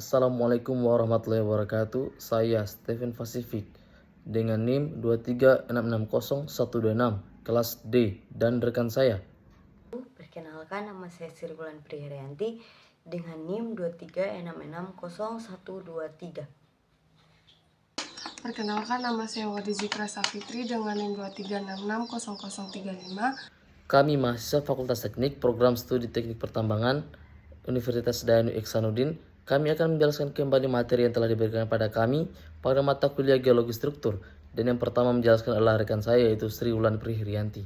Assalamualaikum warahmatullahi wabarakatuh. Saya Stephen Pacific dengan NIM 236600126 kelas D dan rekan saya. Perkenalkan, nama saya Sri Wulan Priherianti dengan NIM 236600123. Perkenalkan, nama saya Wadi Zikra Safitri dengan NIM 236600035. Kami mahasiswa Fakultas Teknik Program Studi Teknik Pertambangan Universitas Dayanu Iksanuddin. Kami akan menjelaskan kembali materi yang telah diberikan pada kami pada mata kuliah Geologi Struktur. Dan yang pertama menjelaskan adalah rekan saya, yaitu Sri Wulan Priherianti.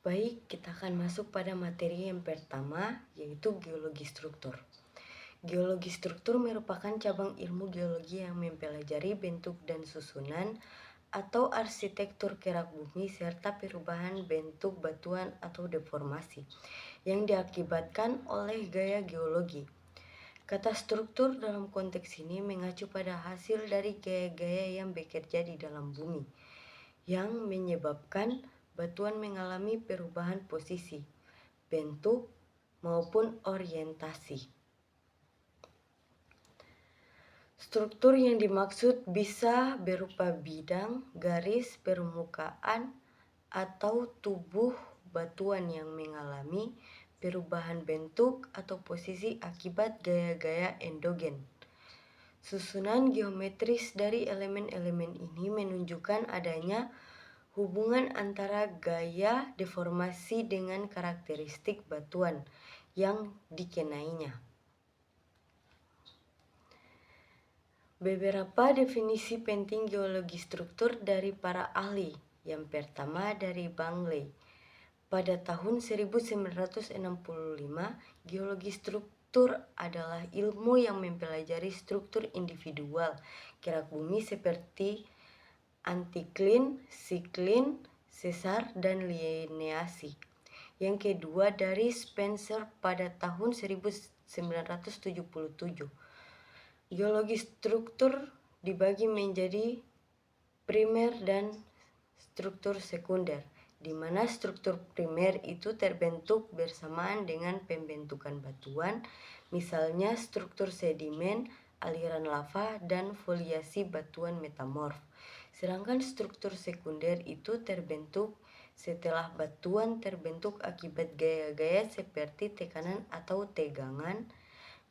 Baik, kita akan masuk pada materi yang pertama, yaitu geologi struktur. Geologi struktur merupakan cabang ilmu geologi yang mempelajari bentuk dan susunan atau arsitektur kerak bumi serta perubahan bentuk batuan atau deformasi yang diakibatkan oleh gaya geologi. Kata struktur dalam konteks ini mengacu pada hasil dari gaya-gaya yang bekerja di dalam bumi yang menyebabkan batuan mengalami perubahan posisi, bentuk, maupun orientasi. Struktur yang dimaksud bisa berupa bidang, garis, permukaan, atau tubuh batuan yang mengalami perubahan bentuk atau posisi akibat gaya-gaya endogen. Susunan geometris dari elemen-elemen ini menunjukkan adanya hubungan antara gaya deformasi dengan karakteristik batuan yang dikenainya. Beberapa definisi penting geologi struktur dari para ahli. Yang pertama dari Bangley. Pada tahun 1965, geologi struktur adalah ilmu yang mempelajari struktur individual kerak bumi seperti antiklin, siklin, sesar, dan lineasi. Yang kedua dari Spencer pada tahun 1977. Geologi struktur dibagi menjadi primer dan struktur sekunder, di mana struktur primer itu terbentuk bersamaan dengan pembentukan batuan, misalnya struktur sedimen, aliran lava, dan foliasi batuan metamorf. Sedangkan struktur sekunder itu terbentuk setelah batuan terbentuk akibat gaya-gaya seperti tekanan atau tegangan,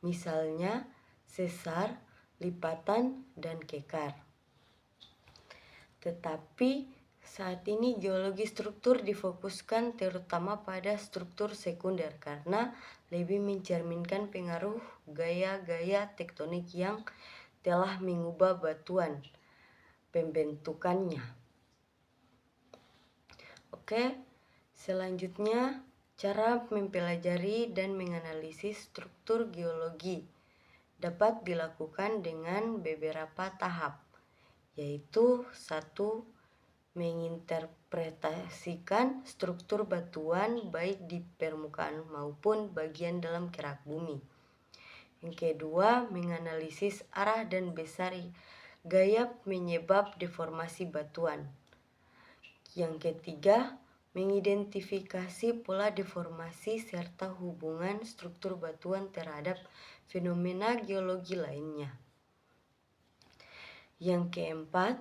misalnya sesar, lipatan, dan kekar. Tetapi saat ini geologi struktur difokuskan terutama pada struktur sekunder karena lebih mencerminkan pengaruh gaya-gaya tektonik yang telah mengubah batuan pembentukannya. Oke, selanjutnya cara mempelajari dan menganalisis struktur geologi dapat dilakukan dengan beberapa tahap, yaitu 1. Menginterpretasikan struktur batuan baik di permukaan maupun bagian dalam kerak bumi. Yang kedua, menganalisis arah dan besar gaya penyebab deformasi batuan. Yang ketiga, mengidentifikasi pola deformasi serta hubungan struktur batuan terhadap fenomena geologi lainnya. Yang keempat,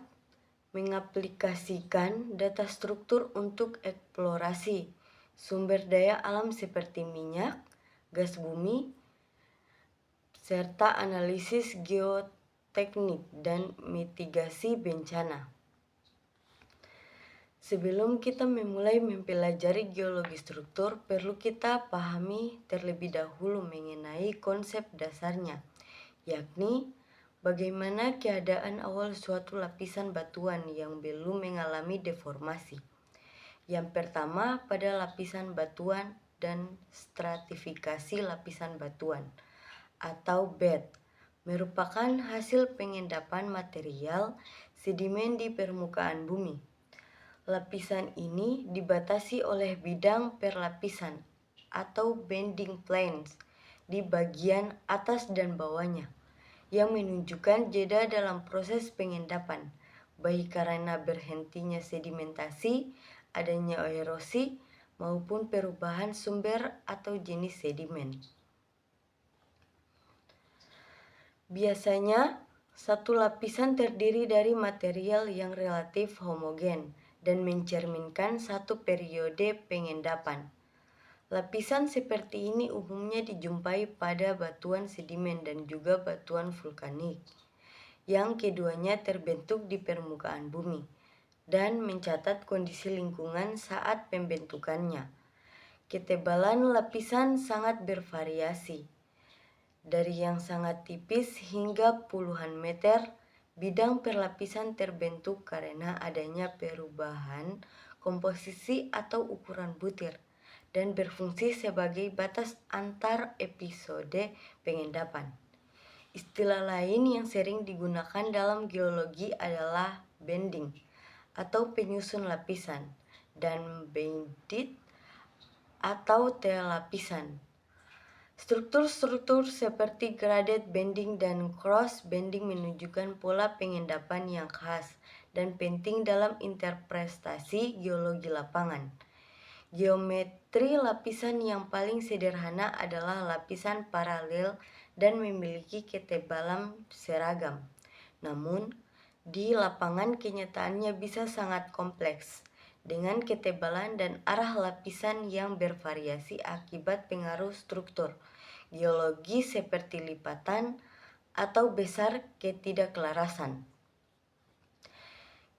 mengaplikasikan data struktur untuk eksplorasi sumber daya alam seperti minyak, gas bumi, serta analisis geoteknik dan mitigasi bencana. Sebelum kita memulai mempelajari geologi struktur, perlu kita pahami terlebih dahulu mengenai konsep dasarnya, yakni bagaimana keadaan awal suatu lapisan batuan yang belum mengalami deformasi. Yang pertama, pada lapisan batuan dan stratifikasi lapisan batuan atau bed merupakan hasil pengendapan material sedimen di permukaan bumi. Lapisan ini dibatasi oleh bidang per lapisan atau bending planes di bagian atas dan bawahnya, yang menunjukkan jeda dalam proses pengendapan, baik karena berhentinya sedimentasi, adanya erosi, maupun perubahan sumber atau jenis sedimen. Biasanya, satu lapisan terdiri dari material yang relatif homogen dan mencerminkan satu periode pengendapan. Lapisan seperti ini umumnya dijumpai pada batuan sedimen dan juga batuan vulkanik, yang keduanya terbentuk di permukaan bumi dan mencatat kondisi lingkungan saat pembentukannya. Ketebalan lapisan sangat bervariasi, dari yang sangat tipis hingga puluhan meter. Bidang perlapisan terbentuk karena adanya perubahan komposisi atau ukuran butir dan berfungsi sebagai batas antar episode pengendapan. Istilah lain yang sering digunakan dalam geologi adalah bending atau penyusun lapisan dan bandit atau lapisan. Struktur-struktur seperti graded bending dan cross bending menunjukkan pola pengendapan yang khas dan penting dalam interpretasi geologi lapangan. Geometri lapisan yang paling sederhana adalah lapisan paralel dan memiliki ketebalan seragam. Namun, di lapangan kenyataannya bisa sangat kompleks, dengan ketebalan dan arah lapisan yang bervariasi akibat pengaruh struktur geologi seperti lipatan atau besar ketidakselarasan.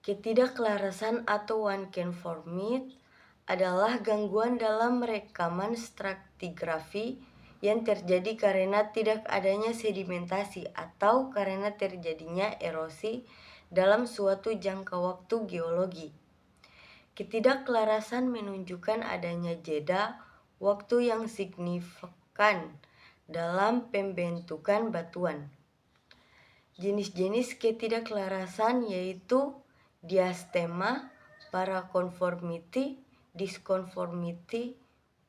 Ketidakselarasan atau unconformity adalah gangguan dalam rekaman stratigrafi yang terjadi karena tidak adanya sedimentasi atau karena terjadinya erosi dalam suatu jangka waktu geologi. Ketidakselarasan menunjukkan adanya jeda waktu yang signifikan dalam pembentukan batuan. Jenis-jenis ketidakselarasan yaitu diastema, paraconformity, disconformity,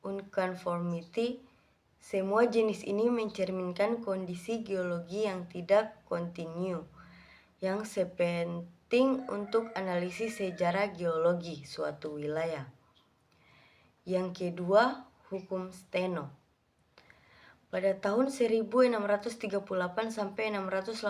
unconformity. Semua jenis ini mencerminkan kondisi geologi yang tidak kontinu, yang sepenting untuk analisis sejarah geologi suatu wilayah. Yang kedua, hukum Steno. Pada tahun 1638 sampai 686,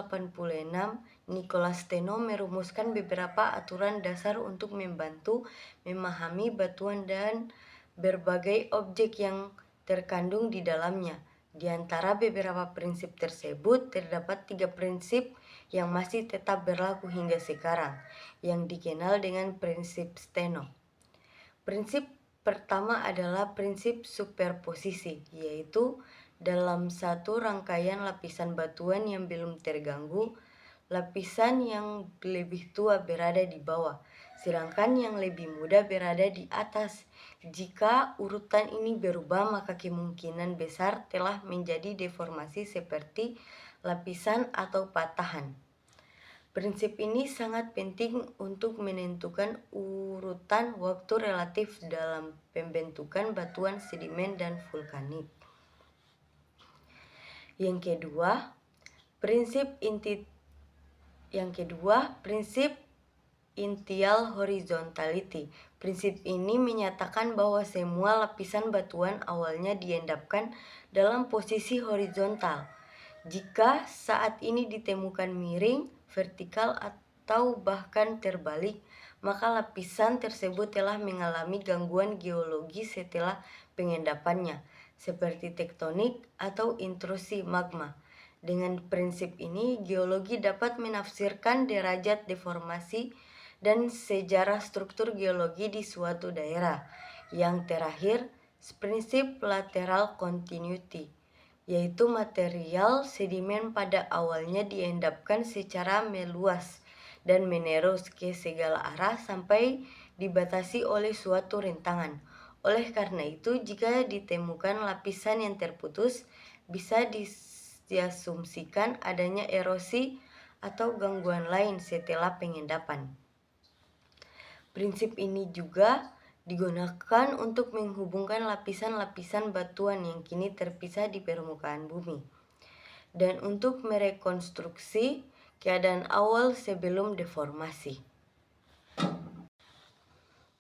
Nicholas Steno merumuskan beberapa aturan dasar untuk membantu memahami batuan dan berbagai objek yang terkandung di dalamnya. Di antara beberapa prinsip tersebut, terdapat 3 prinsip yang masih tetap berlaku hingga sekarang, yang dikenal dengan prinsip Steno. Prinsip pertama adalah prinsip superposisi, yaitu dalam satu rangkaian lapisan batuan yang belum terganggu, lapisan yang lebih tua berada di bawah, sedangkan yang lebih muda berada di atas. Jika urutan ini berubah, maka kemungkinan besar telah menjadi deformasi seperti lapisan atau patahan. Prinsip ini sangat penting untuk menentukan urutan waktu relatif dalam pembentukan batuan sedimen dan vulkanik. Yang kedua, prinsip initial horizontality. Prinsip ini menyatakan bahwa semua lapisan batuan awalnya diendapkan dalam posisi horizontal. Jika saat ini ditemukan miring, vertikal atau bahkan terbalik, maka lapisan tersebut telah mengalami gangguan geologi setelah pengendapannya, seperti tektonik atau intrusi magma. Dengan prinsip ini, geologi dapat menafsirkan derajat deformasi dan sejarah struktur geologi di suatu daerah. Yang terakhir, prinsip lateral continuity, yaitu material sedimen pada awalnya diendapkan secara meluas dan menerus ke segala arah sampai dibatasi oleh suatu rintangan. Oleh karena itu, jika ditemukan lapisan yang terputus, bisa diasumsikan adanya erosi atau gangguan lain setelah pengendapan. Prinsip ini juga digunakan untuk menghubungkan lapisan-lapisan batuan yang kini terpisah di permukaan bumi, dan untuk merekonstruksi keadaan awal sebelum deformasi.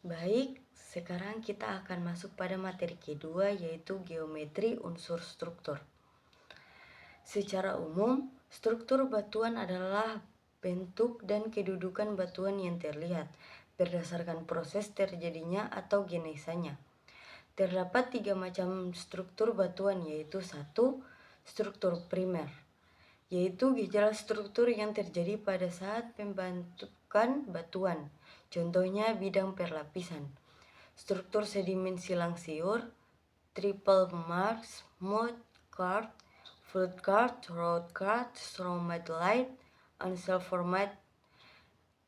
Baik, sekarang kita akan masuk pada materi kedua, yaitu geometri unsur struktur. Secara umum, struktur batuan adalah bentuk dan kedudukan batuan yang terlihat berdasarkan proses terjadinya atau genesanya. Terdapat 3 macam struktur batuan, yaitu 1. Struktur primer, yaitu gejala struktur yang terjadi pada saat pembentukan batuan. Contohnya bidang perlapisan. Struktur sedimen silang siur, triple marks, mud card, flood card, road card, stromatolite, unsulformite,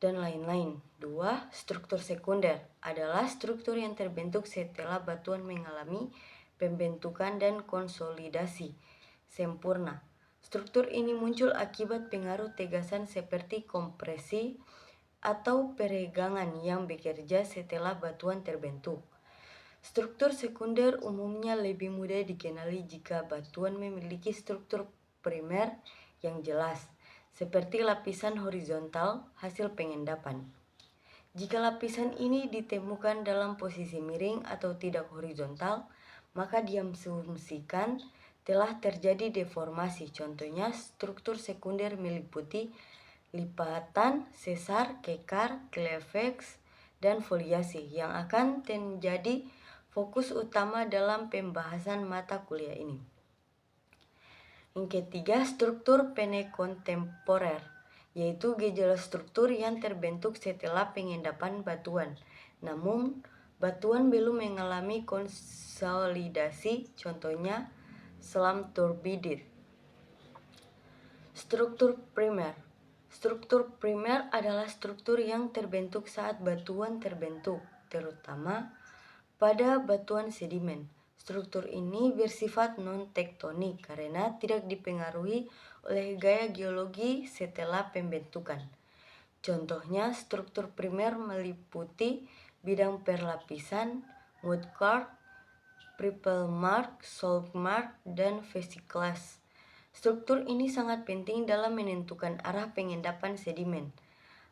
dan lain-lain. 2. Struktur sekunder adalah struktur yang terbentuk setelah batuan mengalami pembentukan dan konsolidasi sempurna. Struktur ini muncul akibat pengaruh tegasan seperti kompresi atau peregangan yang bekerja setelah batuan terbentuk. Struktur sekunder umumnya lebih mudah dikenali jika batuan memiliki struktur primer yang jelas, seperti lapisan horizontal hasil pengendapan. Jika lapisan ini ditemukan dalam posisi miring atau tidak horizontal, maka diasumsikan telah terjadi deformasi. Contohnya, struktur sekunder meliputi lipatan, sesar, kekar, cleavage, dan foliasi yang akan menjadi fokus utama dalam pembahasan mata kuliah ini. Yang ketiga, struktur penekontemporer, yaitu gejala struktur yang terbentuk setelah pengendapan batuan. Namun, batuan belum mengalami konsolidasi, contohnya slam turbidite. Struktur primer. Struktur primer adalah struktur yang terbentuk saat batuan terbentuk, terutama pada batuan sedimen. Struktur ini bersifat non-tektonik karena tidak dipengaruhi oleh gaya geologi setelah pembentukan. Contohnya, struktur primer meliputi bidang perlapisan, mudcard, triple mark, salt mark, dan vesicles. Struktur ini sangat penting dalam menentukan arah pengendapan sedimen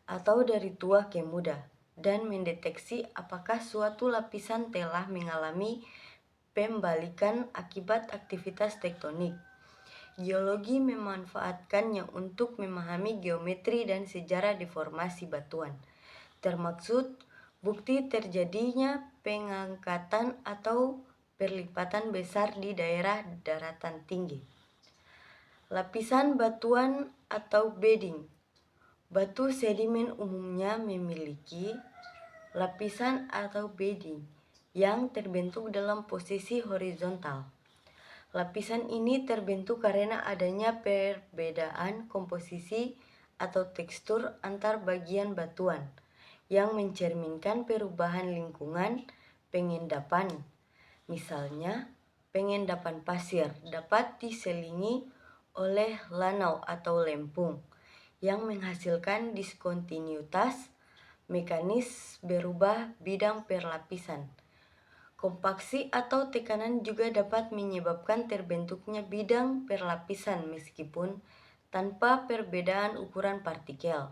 atau dari tua ke muda dan mendeteksi apakah suatu lapisan telah mengalami pembalikan akibat aktivitas tektonik. Geologi memanfaatkannya untuk memahami geometri dan sejarah deformasi batuan, termaksud bukti terjadinya pengangkatan atau perlipatan besar di daerah daratan tinggi. Lapisan batuan atau bedding. Batu sedimen umumnya memiliki lapisan atau bedding yang terbentuk dalam posisi horizontal. Lapisan ini terbentuk karena adanya perbedaan komposisi atau tekstur antar bagian batuan yang mencerminkan perubahan lingkungan pengendapan. Misalnya, pengendapan pasir dapat diselingi oleh lanau atau lempung yang menghasilkan diskontinuitas mekanis berubah bidang perlapisan. Kompaksi atau tekanan juga dapat menyebabkan terbentuknya bidang perlapisan meskipun tanpa perbedaan ukuran partikel.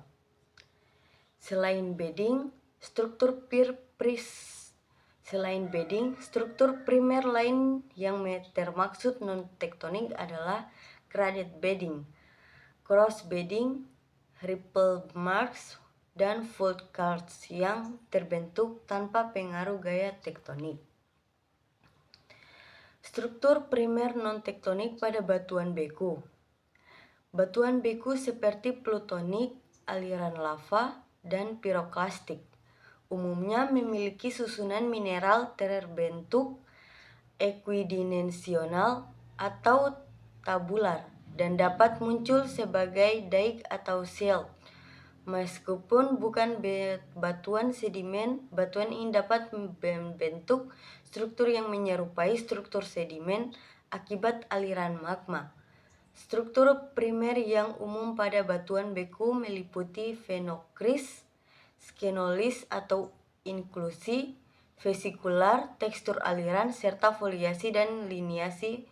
Selain bedding, struktur primer lain yang termaksud non-tektonik adalah graded bedding, cross bedding, ripple marks, dan fault cards yang terbentuk tanpa pengaruh gaya tektonik. Struktur primer non-tektonik pada batuan beku. Batuan beku seperti plutonik, aliran lava, dan piroklastik umumnya memiliki susunan mineral terbentuk ekuidimensional atau tabular dan dapat muncul sebagai dike atau silt. Meskipun bukan batuan sedimen, batuan ini dapat membentuk struktur yang menyerupai struktur sedimen akibat aliran magma. Struktur primer yang umum pada batuan beku meliputi phenocryst, skenolis atau inklusi, vesikular, tekstur aliran, serta foliasi dan liniasi.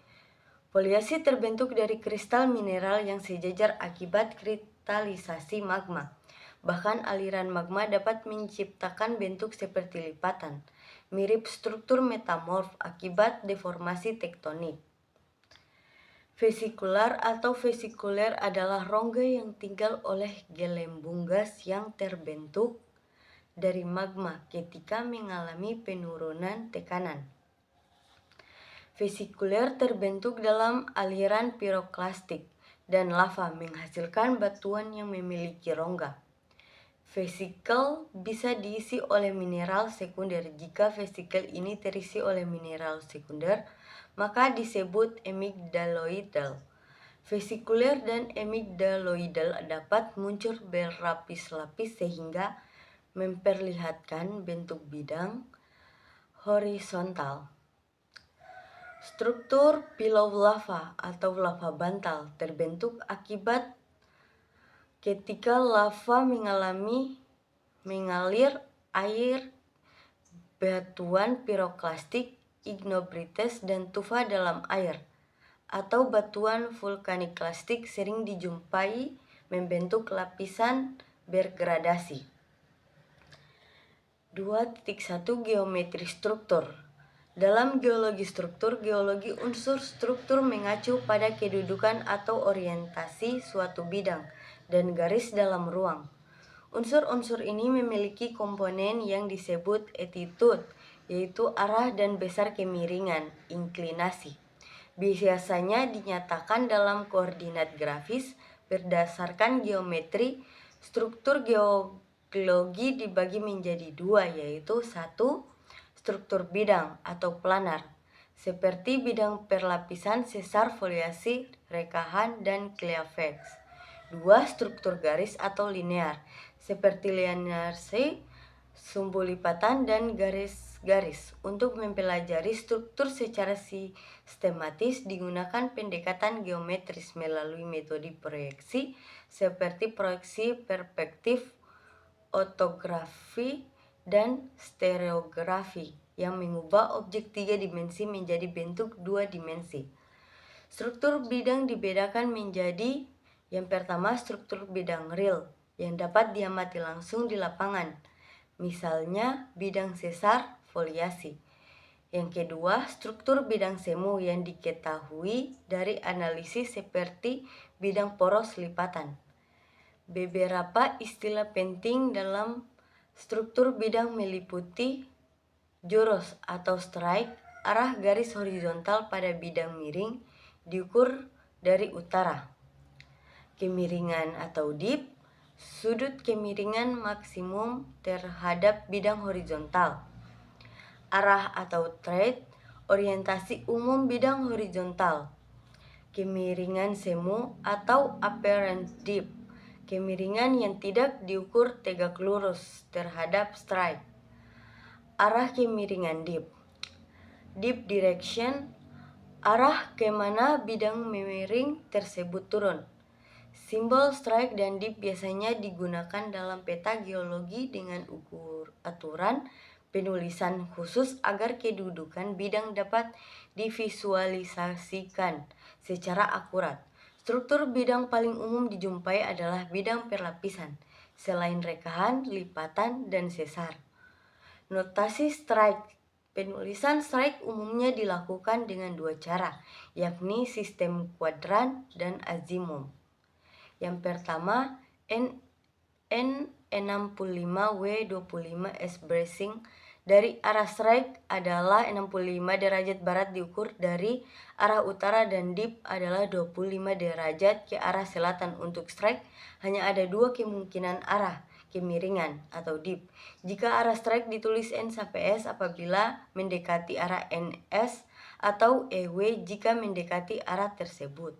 Foliasi terbentuk dari kristal mineral yang sejajar akibat kristalisasi magma. Bahkan aliran magma dapat menciptakan bentuk seperti lipatan, mirip struktur metamorf akibat deformasi tektonik. Vesikular atau vesikuler adalah rongga yang tinggal oleh gelembung gas yang terbentuk dari magma ketika mengalami penurunan tekanan. Vesikuler terbentuk dalam aliran piroklastik dan lava menghasilkan batuan yang memiliki rongga. Vesikel bisa diisi oleh mineral sekunder. Jika vesikel ini terisi oleh mineral sekunder, maka disebut amygdaloidal. Vesikuler dan amygdaloidal dapat muncul berlapis-lapis sehingga memperlihatkan bentuk bidang horizontal. Struktur pilau lava atau lava bantal terbentuk akibat ketika lava mengalir air, batuan piroklastik, ignimbrites, dan tufa dalam air, atau batuan vulkanik-klastik sering dijumpai membentuk lapisan bergradasi. 2.1 Geometri struktur. Dalam geologi struktur, geologi unsur struktur mengacu pada kedudukan atau orientasi suatu bidang dan garis dalam ruang. Unsur-unsur ini memiliki komponen yang disebut attitude, yaitu arah dan besar kemiringan, inklinasi. Biasanya dinyatakan dalam koordinat grafis berdasarkan geometri. Struktur geologi dibagi menjadi dua, yaitu 1. Struktur bidang atau planar, seperti bidang perlapisan, sesar, foliasi, rekahan, dan cleavage. 2. Struktur garis atau linear, seperti linearse, sumbu lipatan, dan garis-garis. Untuk mempelajari struktur secara sistematis digunakan pendekatan geometris melalui metode proyeksi seperti proyeksi perspektif, ortografi, dan stereografi yang mengubah objek 3 dimensi menjadi bentuk 2 dimensi. Struktur bidang dibedakan menjadi yang pertama struktur bidang real yang dapat diamati langsung di lapangan, misalnya bidang sesar, foliasi. Yang kedua, struktur bidang semu yang diketahui dari analisis seperti bidang poros lipatan. Beberapa istilah penting dalam struktur bidang meliputi juros atau strike, arah garis horizontal pada bidang miring diukur dari utara. Kemiringan atau dip, sudut kemiringan maksimum terhadap bidang horizontal. Arah atau trade, orientasi umum bidang horizontal. Kemiringan semu atau apparent dip, kemiringan yang tidak diukur tegak lurus terhadap strike. Arah kemiringan dip. Dip direction, arah kemana bidang miring tersebut turun. Simbol strike dan dip biasanya digunakan dalam peta geologi dengan aturan penulisan khusus agar kedudukan bidang dapat divisualisasikan secara akurat. Struktur bidang paling umum dijumpai adalah bidang perlapisan, selain rekahan, lipatan, dan sesar. Notasi strike. Penulisan strike umumnya dilakukan dengan dua cara, yakni sistem kuadran dan azimum. Yang pertama, N65W25 S bracing dari arah strike adalah 65 derajat barat diukur dari arah utara dan dip adalah 25 derajat ke arah selatan. Untuk strike hanya ada dua kemungkinan arah kemiringan atau dip. Jika arah strike ditulis N sampai S apabila mendekati arah NS atau EW jika mendekati arah tersebut.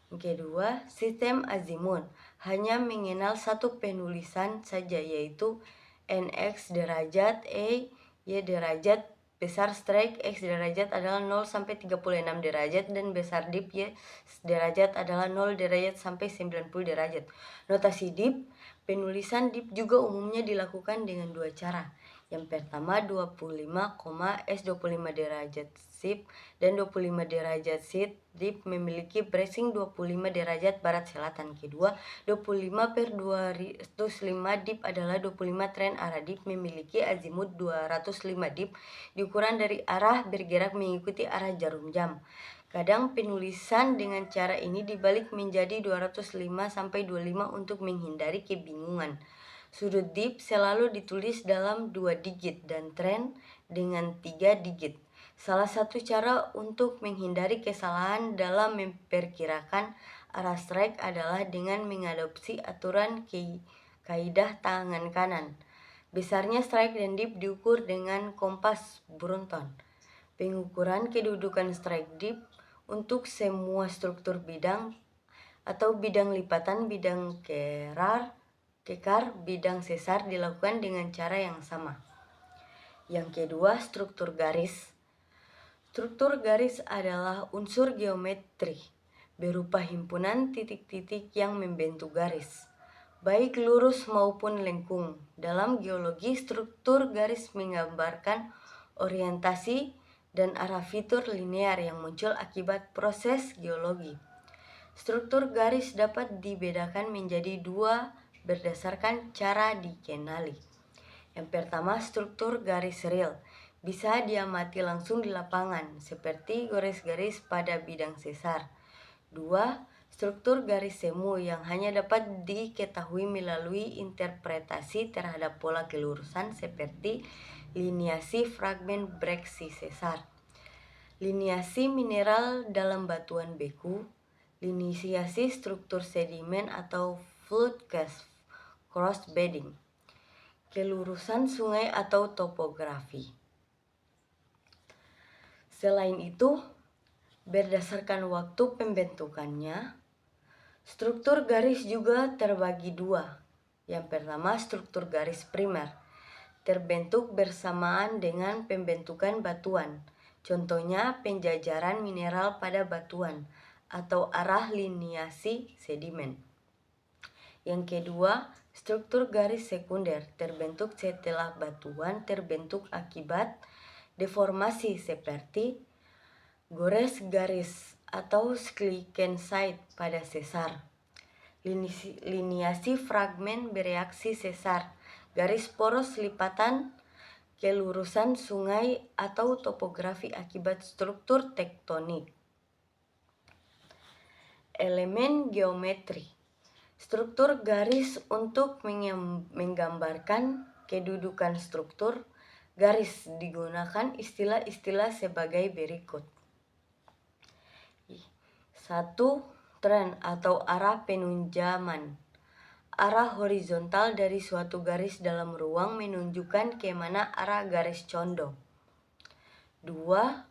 Yang kedua, sistem azimun hanya mengenal satu penulisan saja, yaitu NX derajat, Y derajat, besar strike X derajat adalah 0 sampai 36 derajat dan besar dip Y derajat adalah 0 derajat sampai 90 derajat. Notasi dip. Penulisan dip juga umumnya dilakukan dengan dua cara, Yang pertama 25,S25 derajat sip dan 25 derajat sit dip memiliki bracing 25 derajat barat selatan. Kedua, 25/205 dip adalah 25 tren arah dip memiliki azimut 205 dip di ukuran dari arah bergerak mengikuti arah jarum jam. Kadang penulisan dengan cara ini dibalik menjadi 205-25 untuk menghindari kebingungan. Sudut dip selalu ditulis dalam 2 digit dan tren dengan 3 digit. Salah satu cara untuk menghindari kesalahan dalam memperkirakan arah strike adalah dengan mengadopsi aturan kaidah tangan kanan. Besarnya strike dan dip diukur dengan kompas Brunton. Pengukuran kedudukan strike dip untuk semua struktur bidang atau bidang lipatan, bidang kekar, bidang sesar dilakukan dengan cara yang sama. Yang kedua, struktur garis. Struktur garis adalah unsur geometri berupa himpunan titik-titik yang membentuk garis, baik lurus maupun lengkung. Dalam geologi, struktur garis menggambarkan orientasi dan arah fitur linear yang muncul akibat proses geologi. Struktur garis dapat dibedakan menjadi 2 berdasarkan cara dikenali. Yang pertama, struktur garis real bisa diamati langsung di lapangan seperti garis-garis pada bidang sesar. 2. Struktur garis semu yang hanya dapat diketahui melalui interpretasi terhadap pola kelurusan seperti liniasi fragmen breksi sesar, liniasi mineral dalam batuan beku, liniasi struktur sedimen atau flood cross bedding, kelurusan sungai atau topografi. Selain itu, berdasarkan waktu pembentukannya, struktur garis juga terbagi 2. Yang pertama, struktur garis primer, terbentuk bersamaan dengan pembentukan batuan. Contohnya penjajaran mineral pada batuan atau arah liniasi sedimen. Yang kedua, struktur garis sekunder terbentuk setelah batuan terbentuk akibat deformasi seperti gores garis atau schlickensite pada sesar, liniasi fragmen bereaksi sesar, garis poros lipatan, kelurusan sungai atau topografi akibat struktur tektonik. Elemen geometri. Struktur garis untuk menggambarkan kedudukan struktur garis digunakan istilah-istilah sebagai berikut. 1. Tren atau arah penunjaman. Arah horizontal dari suatu garis dalam ruang menunjukkan kemana arah garis condong. 2.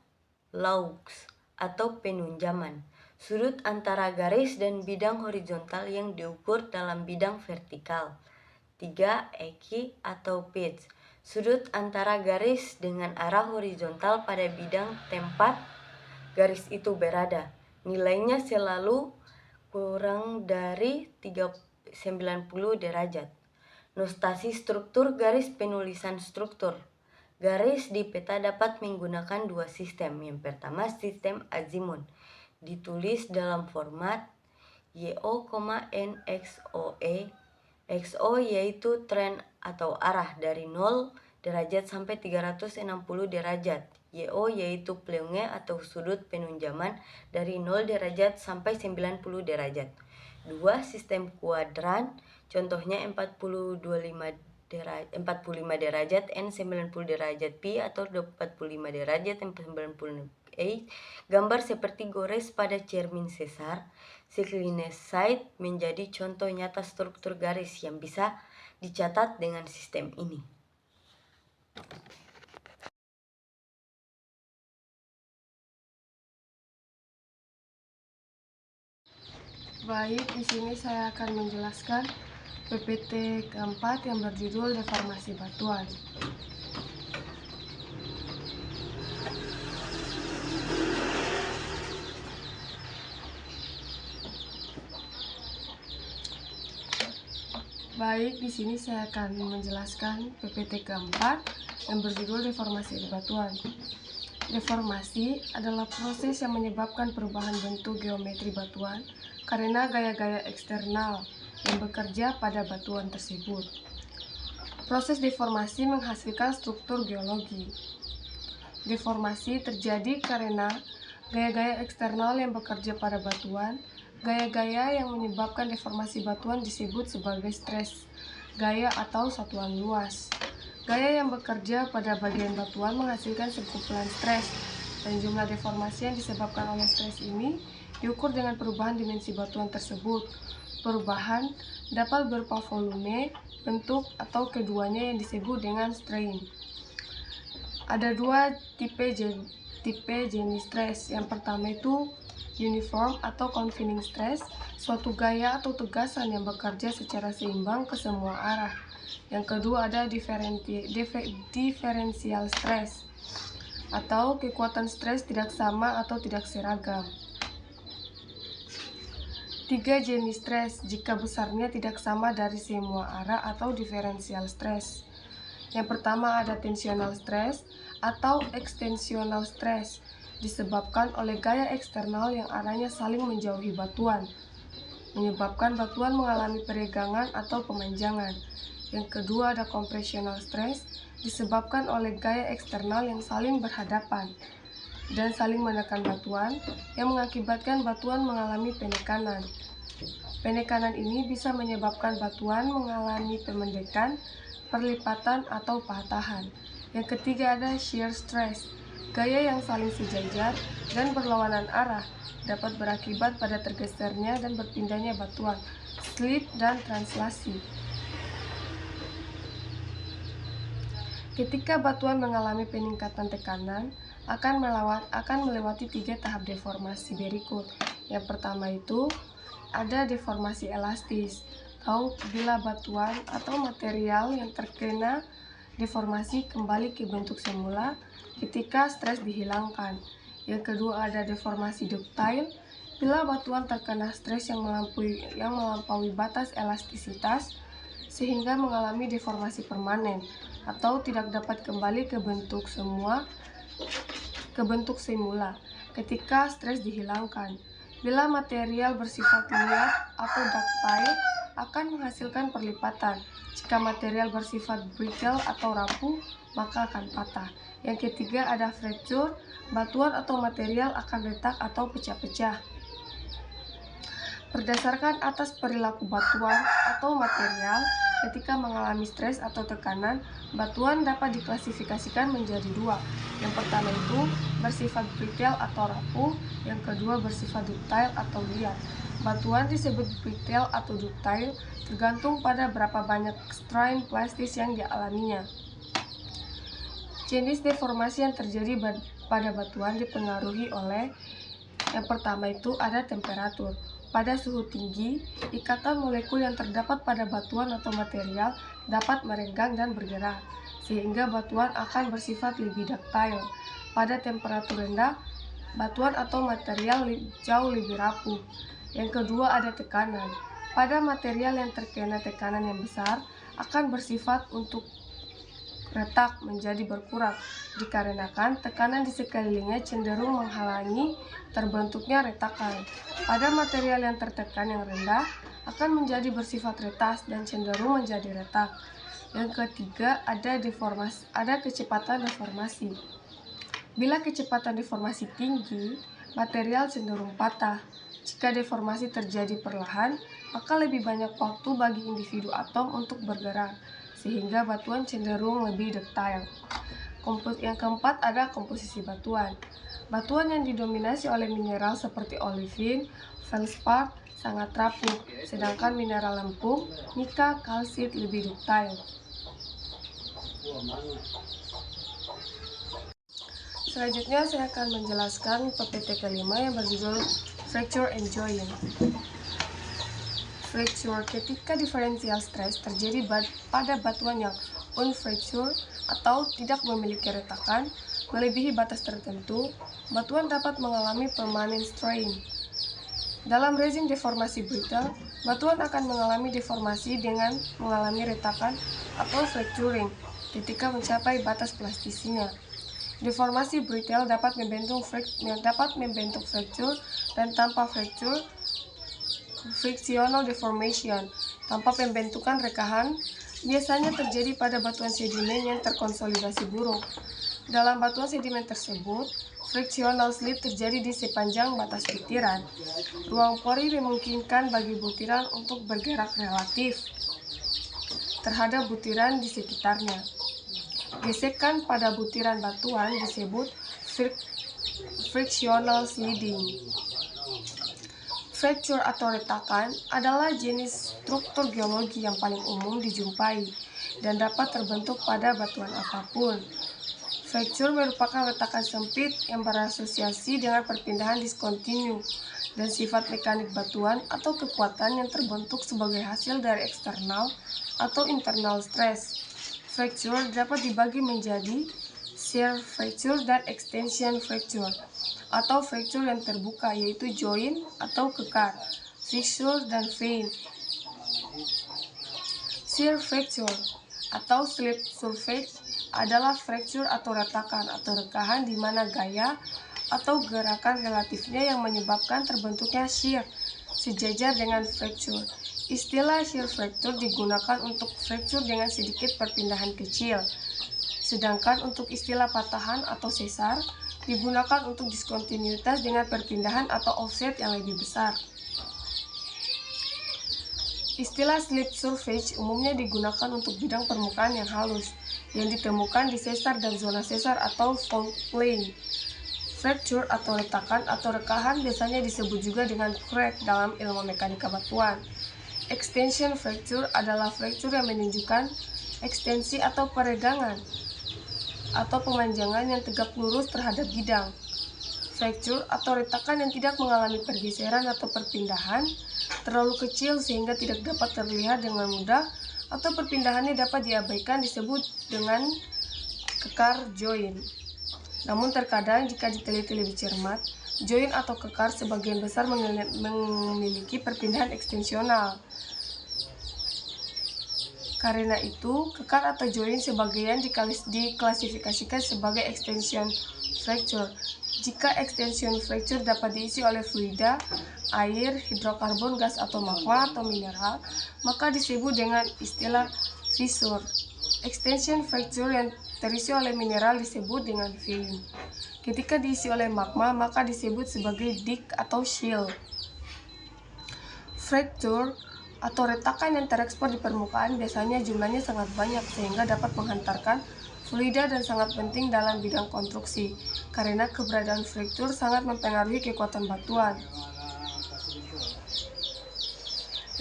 Laux atau penunjaman. Sudut antara garis dan bidang horizontal yang diukur dalam bidang vertikal. 3. Eki atau pitch. Sudut antara garis dengan arah horizontal pada bidang tempat garis itu berada. Nilainya selalu kurang dari 90 derajat. Notasi struktur garis penulisan struktur. Garis di peta dapat menggunakan 2 sistem. Yang pertama, sistem azimut. Ditulis dalam format YO,NXOE. XO yaitu tren atau arah dari 0 derajat sampai 360 derajat. YO yaitu pleonge atau sudut penunjaman dari 0 derajat sampai 90 derajat. 2. Sistem kuadran, contohnya 45 derajat N 90 derajat P atau 45 derajat N 90 A. Gambar seperti gores pada cermin sesar. Schlickensite menjadi contoh nyata struktur garis yang bisa dicatat dengan sistem ini. Baik, di sini saya akan menjelaskan PPT keempat yang berjudul deformasi batuan. Baik, di sini saya akan menjelaskan PPT keempat yang berjudul deformasi batuan. Deformasi adalah proses yang menyebabkan perubahan bentuk geometri batuan karena gaya-gaya eksternal yang bekerja pada batuan tersebut. Proses deformasi menghasilkan struktur geologi. Deformasi terjadi karena gaya-gaya eksternal yang bekerja pada batuan. Gaya-gaya yang menyebabkan deformasi batuan disebut sebagai stres gaya atau satuan luas. Gaya yang bekerja pada bagian batuan menghasilkan sekumpulan stres, dan jumlah deformasi yang disebabkan oleh stres ini diukur dengan perubahan dimensi batuan tersebut. Perubahan dapat berupa volume, bentuk, atau keduanya yang disebut dengan strain. Ada dua tipe jenis stres. Yang pertama itu uniform atau confining stress, suatu gaya atau tegasan yang bekerja secara seimbang ke semua arah. Yang kedua ada diferensial stress, atau kekuatan stres tidak sama atau tidak seragam. 3 jenis stres jika besarnya tidak sama dari semua arah atau diferensial stress. Yang pertama ada tensional stress atau extensional stress, disebabkan oleh gaya eksternal yang arahnya saling menjauhi batuan, menyebabkan batuan mengalami peregangan atau pemanjangan. Yang kedua ada compressional stress, disebabkan oleh gaya eksternal yang saling berhadapan dan saling menekan batuan, yang mengakibatkan batuan mengalami penekanan. Penekanan ini bisa menyebabkan batuan mengalami pemendekan, perlipatan, atau patahan. Yang ketiga ada shear stress, gaya yang saling sejajar dan berlawanan arah dapat berakibat pada tergesernya dan berpindahnya batuan, slip, dan translasi. Ketika batuan mengalami peningkatan tekanan, akan melewati 3 tahap deformasi berikut. Yang pertama itu ada deformasi elastis, atau bila batuan atau material yang terkena deformasi kembali ke bentuk semula ketika stres dihilangkan. Yang kedua ada deformasi ductile, bila batuan terkena stres yang melampaui batas elastisitas sehingga mengalami deformasi permanen atau tidak dapat kembali ke bentuk semula ketika stres dihilangkan. Bila material bersifat liat atau ductile akan menghasilkan perlipatan. Jika material bersifat brittle atau rapuh, maka akan patah. Yang ketiga ada fracture, batuan atau material akan retak atau pecah-pecah. Berdasarkan atas perilaku batuan atau material ketika mengalami stres atau tekanan, batuan dapat diklasifikasikan menjadi 2. Yang pertama itu bersifat brittle atau rapuh, yang kedua bersifat ductile atau liat. Batuan disebut brittle atau ductile tergantung pada berapa banyak strain plastis yang dialaminya. Jenis deformasi yang terjadi pada batuan dipengaruhi oleh yang pertama itu ada temperatur. Pada suhu tinggi, ikatan molekul yang terdapat pada batuan atau material dapat merenggang dan bergerak, sehingga batuan akan bersifat lebih ductile. Pada temperatur rendah, batuan atau material jauh lebih rapuh. Yang kedua ada tekanan. Pada material yang terkena tekanan yang besar, akan bersifat untuk retak menjadi berkurang, dikarenakan tekanan di sekelilingnya cenderung menghalangi terbentuknya retakan. Pada material yang tertekan yang rendah, akan menjadi bersifat retas dan cenderung menjadi retak. Yang ketiga ada kecepatan deformasi. Bila kecepatan deformasi tinggi, material cenderung patah. Jika deformasi terjadi perlahan, maka lebih banyak waktu bagi individu atom untuk bergerak, sehingga batuan cenderung lebih ductile. Yang keempat ada komposisi batuan. Batuan yang didominasi oleh mineral seperti olivine, feldspar sangat rapuh, sedangkan mineral lempung, nika, kalsit lebih ductile. Selanjutnya saya akan menjelaskan PPT kelima yang berjudul Fracture and Joint. Fracture ketika diferensial stress terjadi pada batuan yang unfractured atau tidak memiliki retakan melebihi batas tertentu, batuan dapat mengalami permanent strain. Dalam rezim deformasi brittle, batuan akan mengalami deformasi dengan mengalami retakan atau fracturing. ketika mencapai batas plastisinya. Deformasi brittle dapat membentuk fracture, dan tanpa fracture, frictional deformation, tanpa pembentukan rekahan, biasanya terjadi pada batuan sedimen yang terkonsolidasi buruk. Dalam batuan sedimen tersebut, frictional slip terjadi di sepanjang batas butiran. Ruang pori memungkinkan bagi butiran untuk bergerak relatif terhadap butiran di sekitarnya. Gesekan pada butiran batuan disebut frictional sliding. Fracture atau retakan adalah jenis struktur geologi yang paling umum dijumpai dan dapat terbentuk pada batuan apapun. Fracture merupakan retakan sempit yang berasosiasi dengan perpindahan diskontinu dan sifat mekanik batuan atau kekuatan yang terbentuk sebagai hasil dari eksternal atau internal stress. Fracture dapat dibagi menjadi shear fracture dan extension fracture, atau fracture yang terbuka yaitu join atau kekar, fissure dan vein. Shear fracture atau slip surface adalah fracture atau retakan atau rekahan di mana gaya atau gerakan relatifnya yang menyebabkan terbentuknya shear sejajar dengan fracture. Istilah shear fracture digunakan untuk fracture dengan sedikit perpindahan kecil, sedangkan untuk istilah patahan atau sesar digunakan untuk diskontinuitas dengan perpindahan atau offset yang lebih besar. Istilah slip surface umumnya digunakan untuk bidang permukaan yang halus yang ditemukan di sesar dan zona sesar atau fault plane. Fracture atau retakan atau rekahan biasanya disebut juga dengan crack dalam ilmu mekanika batuan. Extension fracture adalah fracture yang menunjukkan ekstensi atau peregangan atau pemanjangan yang tegak lurus terhadap bidang. Fracture atau retakan yang tidak mengalami pergeseran atau perpindahan terlalu kecil sehingga tidak dapat terlihat dengan mudah atau perpindahannya dapat diabaikan disebut dengan kekar join. Namun terkadang jika diteliti lebih cermat, join atau kekar sebagian besar memiliki perpindahan ekstensional. Karena itu, kekar atau join sebagian diklasifikasikan sebagai extension fracture. Jika extension fracture dapat diisi oleh fluida, air, hidrokarbon, gas atau magma atau mineral, maka disebut dengan istilah fissure. Extension fracture yang terisi oleh mineral disebut dengan vein. Ketika diisi oleh magma, maka disebut sebagai dike atau shield. Fracture atau retakan yang terekspor di permukaan biasanya jumlahnya sangat banyak sehingga dapat menghantarkan fluida dan sangat penting dalam bidang konstruksi karena keberadaan fracture sangat mempengaruhi kekuatan batuan.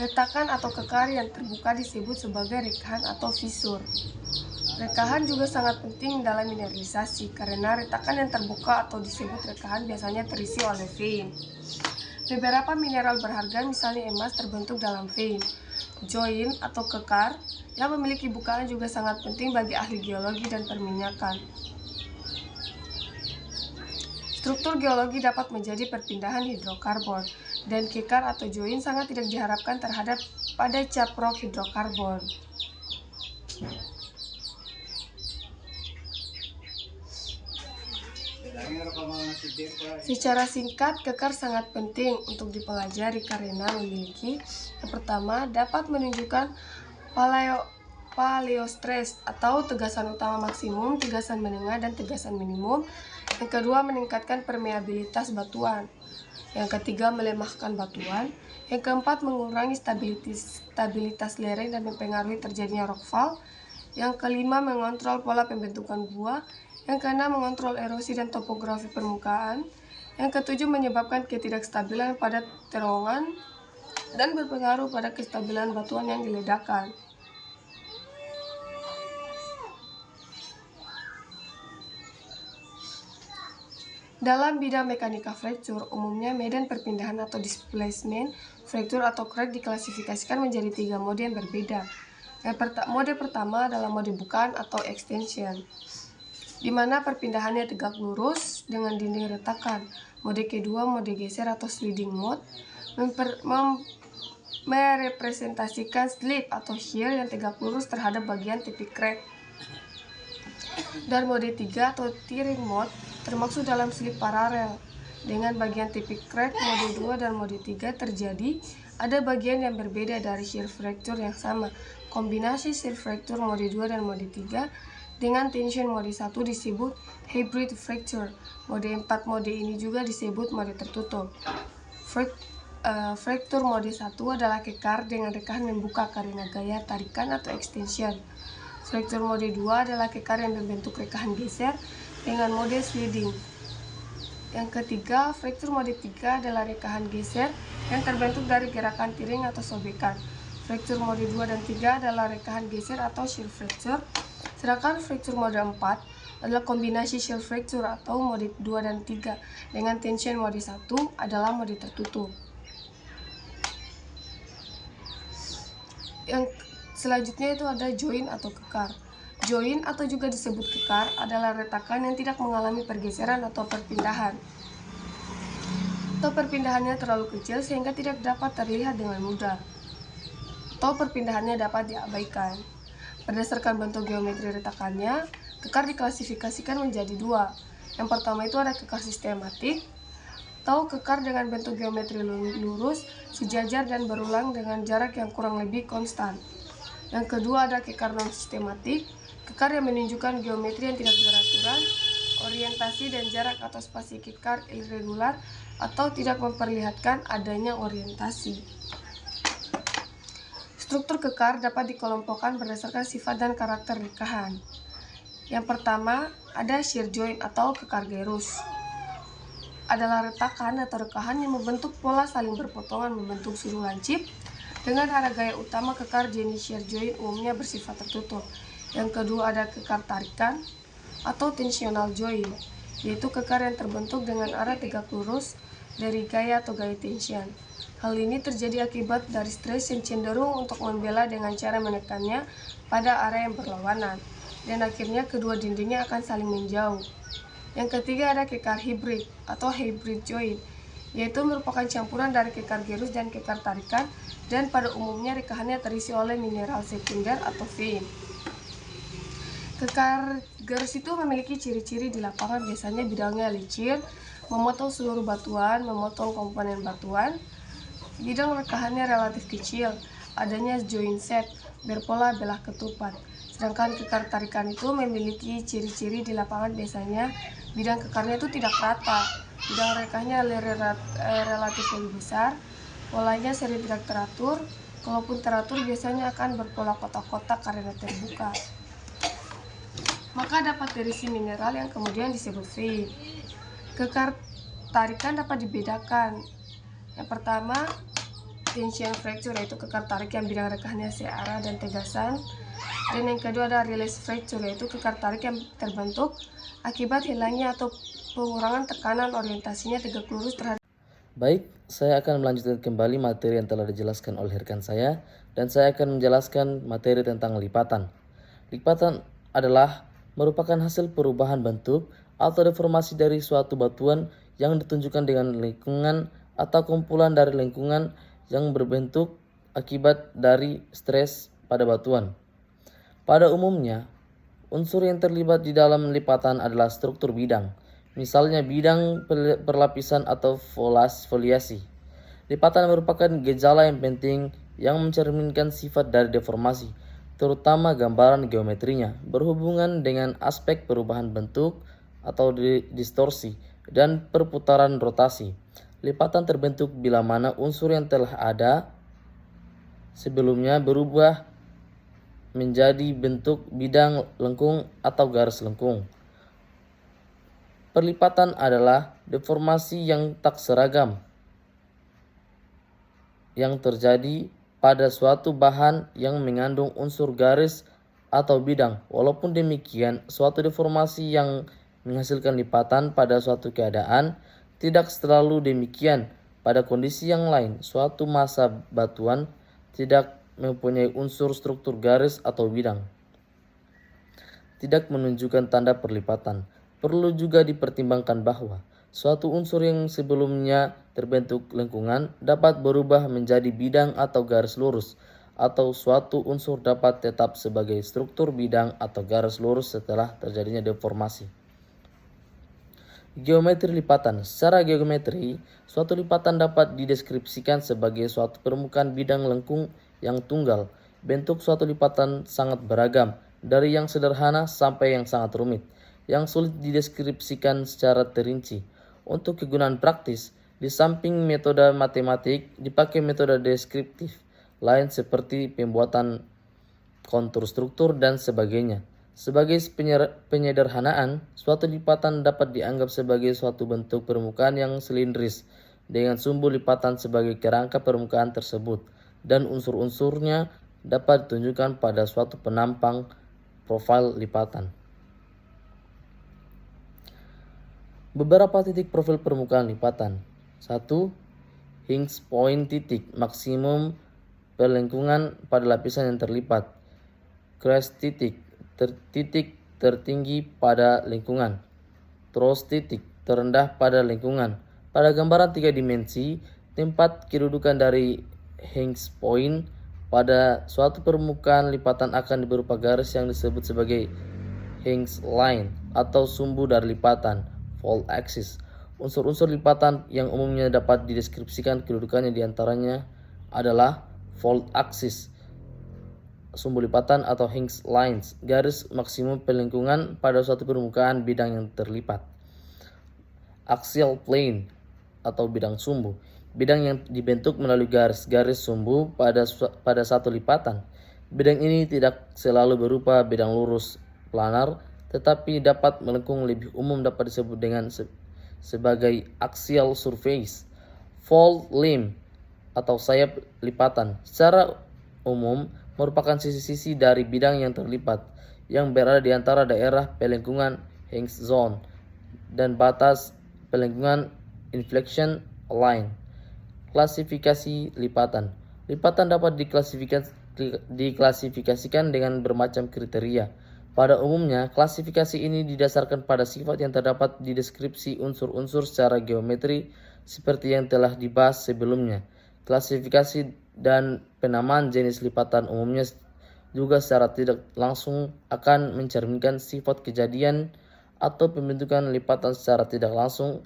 Retakan atau kekar yang terbuka disebut sebagai rekahan atau fissure. Rekahan juga sangat penting dalam mineralisasi karena retakan yang terbuka atau disebut rekahan biasanya terisi oleh vein. Beberapa mineral berharga misalnya emas terbentuk dalam vein. Join atau kekar yang memiliki bukaan juga sangat penting bagi ahli geologi dan perminyakan. Struktur geologi dapat menjadi perpindahan hidrokarbon dan kekar atau join sangat tidak diharapkan terhadap pada caprok hidrokarbon. Secara singkat, kekar sangat penting untuk dipelajari karena memiliki yang pertama dapat menunjukkan paleostress atau tegasan utama maksimum, tegasan menengah, dan tegasan minimum. Yang kedua meningkatkan permeabilitas batuan. Yang ketiga melemahkan batuan. Yang keempat mengurangi stabilitas lereng dan mempengaruhi terjadinya rockfall. Yang kelima mengontrol pola pembentukan gua. Yang keenam mengontrol erosi dan topografi permukaan. Yang ketujuh menyebabkan ketidakstabilan pada terowongan dan berpengaruh pada kestabilan batuan yang diledakkan. Dalam bidang mekanika fracture, umumnya medan perpindahan atau displacement fracture atau crack diklasifikasikan menjadi 3 mode yang berbeda. Mode pertama adalah mode bukaan atau extension, di mana perpindahannya tegak lurus dengan dinding retakan. Mode kedua, mode geser atau sliding mode, merepresentasikan slip atau shear yang tegak lurus terhadap bagian tepi crack. Dan mode 3 atau tearing mode termaksud dalam slip paralel. Dengan bagian tipik crack mode 2 dan mode 3 terjadi, ada bagian yang berbeda dari shear fracture yang sama. Kombinasi shear fracture mode 2 dan mode 3 dengan tension mode 1 disebut hybrid fracture. Mode 4 mode ini juga disebut mode tertutup. Fracture mode 1 adalah kekar dengan rekahan membuka karena gaya tarikan atau extension. Fracture mode 2 adalah kekar yang membentuk rekahan geser dengan mode sliding. Yang ketiga, fracture mode 3 adalah rekahan geser yang terbentuk dari gerakan tiring atau sobekan. Fracture mode 2 dan 3 adalah rekahan geser atau shear fracture. Sedangkan fracture mode 4 adalah kombinasi shear fracture atau mode 2 dan 3 dengan tension mode 1 adalah mode tertutup. Yang selanjutnya itu ada join atau kekar. Join atau juga disebut kekar adalah retakan yang tidak mengalami pergeseran atau perpindahan. Atau perpindahannya terlalu kecil sehingga tidak dapat terlihat dengan mudah. Atau perpindahannya dapat diabaikan. Berdasarkan bentuk geometri retakannya, kekar diklasifikasikan menjadi dua. Yang pertama itu ada kekar sistematik, atau kekar dengan bentuk geometri lurus, sejajar dan berulang dengan jarak yang kurang lebih konstan. Yang kedua ada kekar non-sistematik, kekar yang menunjukkan geometri yang tidak beraturan, orientasi dan jarak atau spasi kekar irregular atau tidak memperlihatkan adanya orientasi. Struktur kekar dapat dikelompokkan berdasarkan sifat dan karakter rekahan. Yang pertama ada shear joint atau kekar gerus. Adalah retakan atau rekahan yang membentuk pola saling berpotongan membentuk suruhan chip. Dengan arah gaya utama kekar jenis shear joint umumnya bersifat tertutup. Yang kedua ada kekar tarikan atau tensional joint, yaitu kekar yang terbentuk dengan arah tegak lurus dari gaya atau gaya tension. Hal ini terjadi akibat dari stres yang cenderung untuk membela dengan cara menekannya pada area yang berlawanan, dan akhirnya kedua dindingnya akan saling menjauh. Yang ketiga ada kekar hibrid atau hybrid joint, yaitu merupakan campuran dari kekar gerus dan kekar tarikan, dan pada umumnya rekahannya terisi oleh mineral sekunder atau vein. Kekar gerus itu memiliki ciri-ciri di lapangan, biasanya bidangnya licin, memotong seluruh batuan, memotong komponen batuan. Bidang rekahannya relatif kecil, adanya joint set, berpola belah ketupat. Sedangkan kekar tarikan itu memiliki ciri-ciri di lapangan, biasanya bidang kekarnya itu tidak rata, bidang rekahnya relatif lebih besar, polanya sering tidak teratur, kalaupun teratur biasanya akan berpola kotak-kotak karena terbuka. Maka dapat terisi mineral yang kemudian disebut vein. Kekar tarikan dapat dibedakan. Yang pertama, tension fracture, yaitu kekar tarik yang bidang rekahannya searah dan tegasan. Dan yang kedua ada release fracture, yaitu kekar tarik yang terbentuk akibat hilangnya atau pengurangan tekanan orientasinya tegak lurus terhadap. Baik, saya akan melanjutkan kembali materi yang telah dijelaskan oleh rekan saya, dan saya akan menjelaskan materi tentang lipatan. Lipatan adalah merupakan hasil perubahan bentuk atau deformasi dari suatu batuan yang ditunjukkan dengan lingkungan atau kumpulan dari lingkungan yang berbentuk akibat dari stres pada batuan. Pada umumnya, unsur yang terlibat di dalam lipatan adalah struktur bidang, misalnya bidang perlapisan atau foliasi. Lipatan merupakan gejala yang penting yang mencerminkan sifat dari deformasi, terutama gambaran geometrinya, berhubungan dengan aspek perubahan bentuk atau distorsi dan perputaran rotasi. Lipatan terbentuk bila mana unsur yang telah ada sebelumnya berubah menjadi bentuk bidang lengkung atau garis lengkung. Perlipatan adalah deformasi yang tak seragam yang terjadi pada suatu bahan yang mengandung unsur garis atau bidang. Walaupun demikian, suatu deformasi yang menghasilkan lipatan pada suatu keadaan tidak selalu demikian pada kondisi yang lain. Suatu massa batuan tidak mempunyai unsur struktur garis atau bidang, tidak menunjukkan tanda perlipatan. Perlu juga dipertimbangkan bahwa suatu unsur yang sebelumnya terbentuk lengkungan dapat berubah menjadi bidang atau garis lurus, atau suatu unsur dapat tetap sebagai struktur bidang atau garis lurus setelah terjadinya deformasi. Geometri lipatan. Secara geometri, suatu lipatan dapat dideskripsikan sebagai suatu permukaan bidang lengkung yang tunggal. Bentuk suatu lipatan sangat beragam, dari yang sederhana sampai yang sangat rumit, yang sulit dideskripsikan secara terinci. Untuk kegunaan praktis, di samping metode matematik, dipakai metode deskriptif lain seperti pembuatan kontur struktur dan sebagainya. Sebagai penyederhanaan, suatu lipatan dapat dianggap sebagai suatu bentuk permukaan yang silindris dengan sumbu lipatan sebagai kerangka permukaan tersebut, dan unsur-unsurnya dapat ditunjukkan pada suatu penampang profil lipatan. Beberapa titik profil permukaan lipatan. 1. Hinge point titik, maksimum perlengkungan pada lapisan yang terlipat. Crest titik, titik tertinggi pada lingkungan. Trough titik, terendah pada lingkungan. Pada gambaran 3 dimensi, tempat kedudukan dari hinge point pada suatu permukaan lipatan akan berupa garis yang disebut sebagai hinge line atau sumbu dari lipatan, fold axis. Unsur-unsur lipatan yang umumnya dapat dideskripsikan kedudukannya diantaranya adalah fold axis, sumbu lipatan atau hinge lines, garis maksimum pelengkungan pada suatu permukaan bidang yang terlipat. Axial plane atau bidang sumbu, bidang yang dibentuk melalui garis-garis sumbu pada satu lipatan. Bidang ini tidak selalu berupa bidang lurus planar, tetapi dapat melengkung. Lebih umum dapat disebut dengan sebagai axial surface. Fold limb atau sayap lipatan secara umum merupakan sisi-sisi dari bidang yang terlipat yang berada di antara daerah pelengkungan hinge zone dan batas pelengkungan inflection line. Klasifikasi lipatan. Lipatan dapat diklasifikasikan dengan bermacam kriteria. Pada umumnya, klasifikasi ini didasarkan pada sifat yang terdapat di deskripsi unsur-unsur secara geometri seperti yang telah dibahas sebelumnya. Klasifikasi dan penamaan jenis lipatan umumnya juga secara tidak langsung akan mencerminkan sifat kejadian atau pembentukan lipatan secara tidak langsung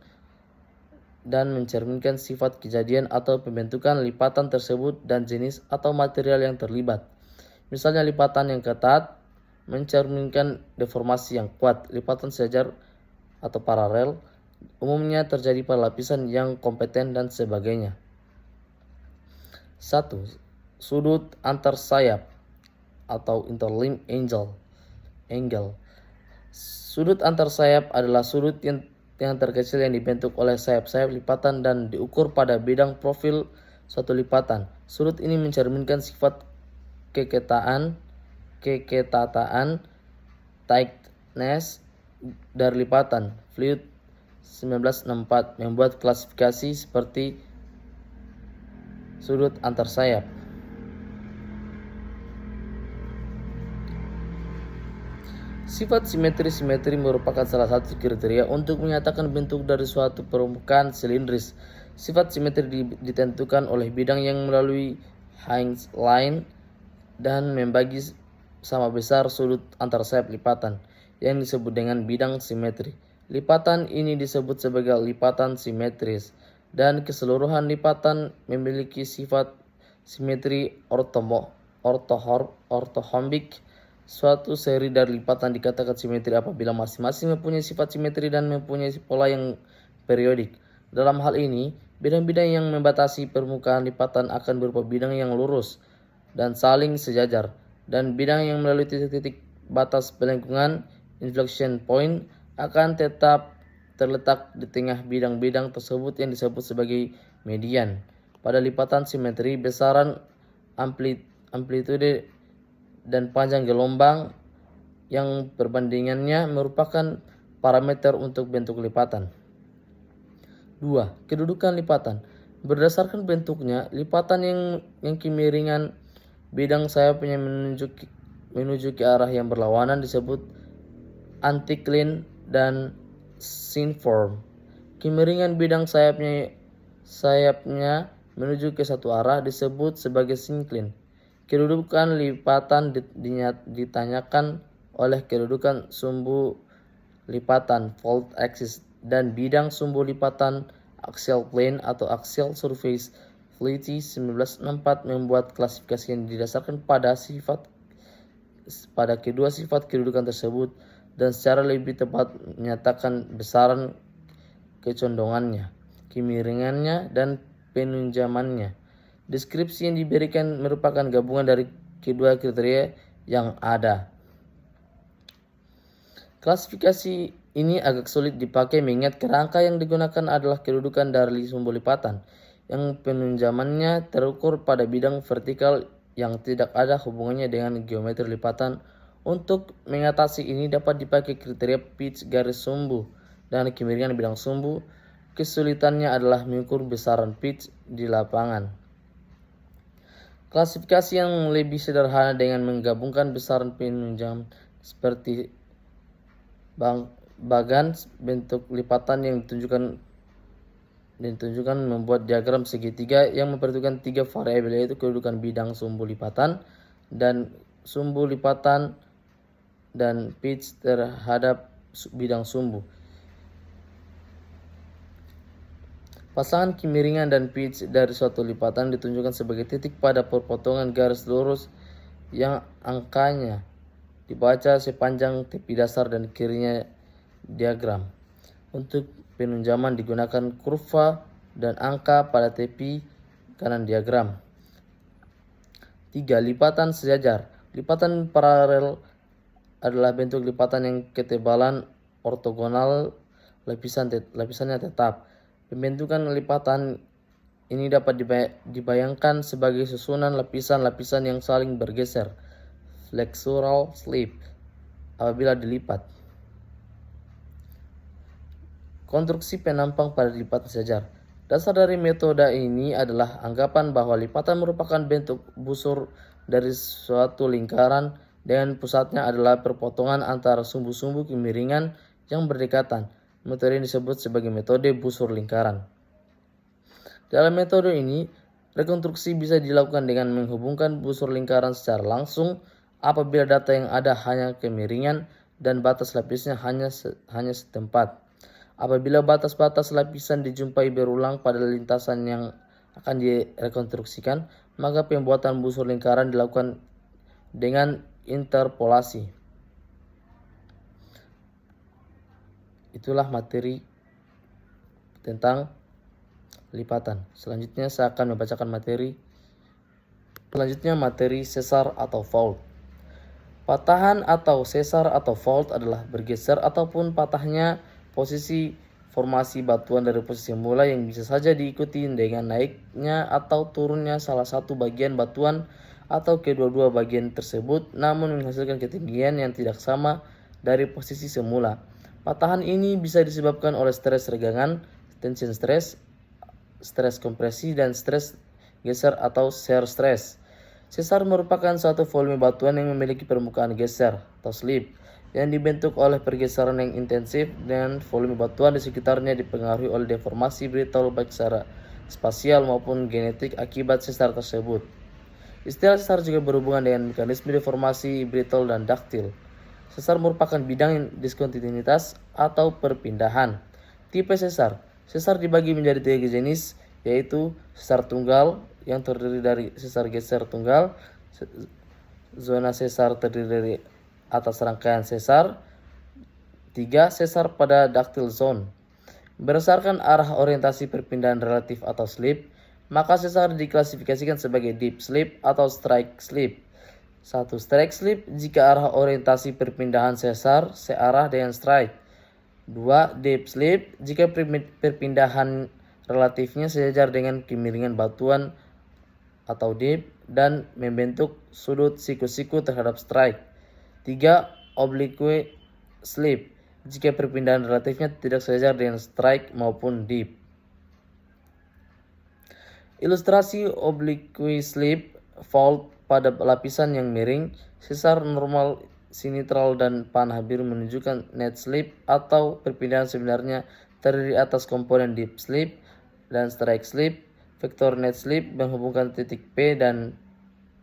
dan mencerminkan sifat kejadian atau pembentukan lipatan tersebut dan jenis atau material yang terlibat. Misalnya lipatan yang ketat mencerminkan deformasi yang kuat. Lipatan sejajar atau paralel umumnya terjadi pada lapisan yang kompeten dan sebagainya. 1. Sudut antar sayap atau interlimb angle. Sudut antar sayap adalah sudut yang terkecil yang dibentuk oleh sayap-sayap lipatan dan diukur pada bidang profil suatu lipatan. Sudut ini mencerminkan sifat keketataan, tightness dari lipatan. Fluid 1964 membuat klasifikasi seperti sudut antar sayap. Sifat simetri merupakan salah satu kriteria untuk menyatakan bentuk dari suatu permukaan silindris. Sifat simetri ditentukan oleh bidang yang melalui hinge line dan membagi sama besar sudut antar sayap lipatan, yang disebut dengan bidang simetri. Lipatan ini disebut sebagai lipatan simetris, dan keseluruhan lipatan memiliki sifat simetri ortohomik. Suatu seri dari lipatan dikatakan simetri apabila masing-masing mempunyai sifat simetri dan mempunyai pola yang periodik. Dalam hal ini, bidang-bidang yang membatasi permukaan lipatan akan berupa bidang yang lurus dan saling sejajar, dan bidang yang melalui titik-titik batas pelengkungan inflection point akan tetap terletak di tengah bidang-bidang tersebut yang disebut sebagai median. Pada lipatan simetri, besaran amplitude dan panjang gelombang yang perbandingannya merupakan parameter untuk bentuk lipatan. 2. Kedudukan lipatan. Berdasarkan bentuknya, lipatan yang kemiringan bidang sayapnya menuju ke arah yang berlawanan disebut anticline dan synform. Kemiringan bidang sayapnya menuju ke satu arah disebut sebagai syncline. Kedudukan lipatan ditanyakan oleh kedudukan sumbu lipatan fault axis dan bidang sumbu lipatan axial plane atau axial surface. Fleety 1964 membuat klasifikasi yang didasarkan pada kedua sifat kedudukan tersebut dan secara lebih tepat menyatakan besaran kecondongannya, kemiringannya, dan penunjamannya. Deskripsi yang diberikan merupakan gabungan dari kedua kriteria yang ada. Klasifikasi ini agak sulit dipakai mengingat kerangka yang digunakan adalah kedudukan dari sumbu lipatan, yang penunjamannya terukur pada bidang vertikal yang tidak ada hubungannya dengan geometri lipatan. Untuk mengatasi ini dapat dipakai kriteria pitch garis sumbu dan kemiringan bidang sumbu. Kesulitannya adalah mengukur besaran pitch di lapangan. Klasifikasi yang lebih sederhana dengan menggabungkan besaran penunjam seperti bagan bentuk lipatan yang ditunjukkan membuat diagram segitiga yang memperhatikan 3 variabel, yaitu kedudukan bidang sumbu lipatan dan sumbu lipatan dan pitch terhadap bidang sumbu. Pasangan kemiringan dan pitch dari suatu lipatan ditunjukkan sebagai titik pada perpotongan garis lurus yang angkanya dibaca sepanjang tepi dasar dan kirinya diagram. Untuk penunjaman digunakan kurva dan angka pada tepi kanan diagram. 3. Lipatan sejajar. Lipatan paralel adalah bentuk lipatan yang ketebalan ortogonal lapisannya tetap. Pembentukan lipatan ini dapat dibayangkan sebagai susunan lapisan-lapisan yang saling bergeser, flexural slip, apabila dilipat. Konstruksi penampang pada lipatan sejajar. Dasar dari metode ini adalah anggapan bahwa lipatan merupakan bentuk busur dari suatu lingkaran dengan pusatnya adalah perpotongan antara sumbu-sumbu kemiringan yang berdekatan. Metode ini disebut sebagai metode busur lingkaran. Dalam metode ini, rekonstruksi bisa dilakukan dengan menghubungkan busur lingkaran secara langsung apabila data yang ada hanya kemiringan dan batas lapisnya hanya setempat. Apabila batas-batas lapisan dijumpai berulang pada lintasan yang akan direkonstruksikan, maka pembuatan busur lingkaran dilakukan dengan interpolasi. Itulah materi tentang lipatan. Selanjutnya saya akan membacakan materi sesar atau fault. Patahan atau sesar atau fault adalah bergeser ataupun patahnya posisi formasi batuan dari posisi mula yang bisa saja diikuti dengan naiknya atau turunnya salah satu bagian batuan atau kedua-dua bagian tersebut, namun menghasilkan ketinggian yang tidak sama dari posisi semula. Patahan ini bisa disebabkan oleh stres regangan, tension stress, stres kompresi, dan stres geser atau shear stress. Sesar merupakan suatu volume batuan yang memiliki permukaan geser atau slip yang dibentuk oleh pergeseran yang intensif dan volume batuan di sekitarnya dipengaruhi oleh deformasi brittle baik secara spasial maupun genetik akibat sesar tersebut. Istilah sesar juga berhubungan dengan mekanisme deformasi brittle dan ductile. Sesar merupakan bidang diskontinuitas atau perpindahan. Tipe sesar. Sesar dibagi menjadi 3 jenis, yaitu sesar tunggal yang terdiri dari sesar geser tunggal, zona sesar terdiri dari atas rangkaian sesar, 3. Sesar pada ductile zone. Berdasarkan arah orientasi perpindahan relatif atau slip, maka sesar diklasifikasikan sebagai deep slip atau strike slip. 1. Strike slip jika arah orientasi perpindahan sesar searah dengan strike. 2. Deep slip jika perpindahan relatifnya sejajar dengan kemiringan batuan atau deep dan membentuk sudut siku-siku terhadap strike. 3. Oblique slip jika perpindahan relatifnya tidak sejajar dengan strike maupun deep. Ilustrasi oblique slip fault pada lapisan yang miring, sesar normal sinitral dan panah biru menunjukkan net slip atau perpindahan sebenarnya terdiri atas komponen deep slip dan strike slip. Vektor net slip menghubungkan titik P dan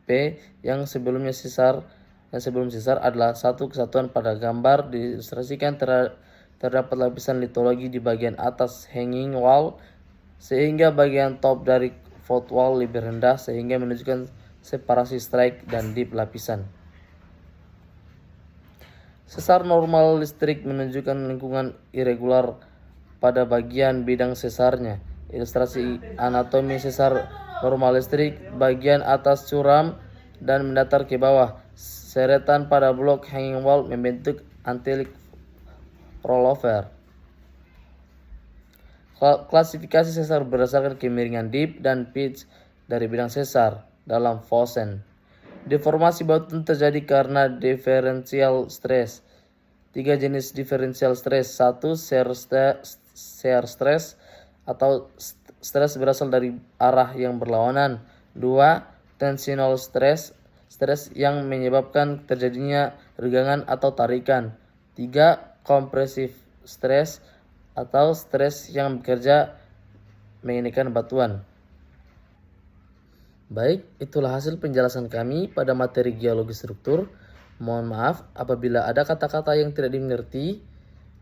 P yang sebelum sesar adalah satu kesatuan pada gambar diilustrasikan terdapat lapisan litologi di bagian atas hanging wall sehingga bagian top dari fold wall lebih rendah sehingga menunjukkan separasi strike dan deep lapisan. Sesar normal listrik menunjukkan lingkungan irregular pada bagian bidang sesarnya. Ilustrasi anatomi sesar normal listrik, bagian atas curam dan mendatar ke bawah. Seretan pada blok hanging wall membentuk antillic rollover. Klasifikasi sesar berdasarkan kemiringan deep dan pitch dari bidang sesar dalam Vossen. Deformasi batuan terjadi karena differential stress. 3 jenis differential stress. 1. Shear stress atau stres berasal dari arah yang berlawanan. 2. Tensional stress, stres yang menyebabkan terjadinya regangan atau tarikan. 3. Compressive stress atau stres yang bekerja mengenaikan batuan. Baik, itulah hasil penjelasan kami pada materi geologi struktur. Mohon maaf apabila ada kata-kata yang tidak dimengerti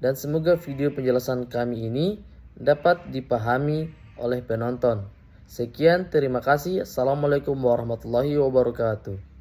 dan semoga video penjelasan kami ini dapat dipahami oleh penonton. Sekian, terima kasih. Assalamualaikum warahmatullahi wabarakatuh.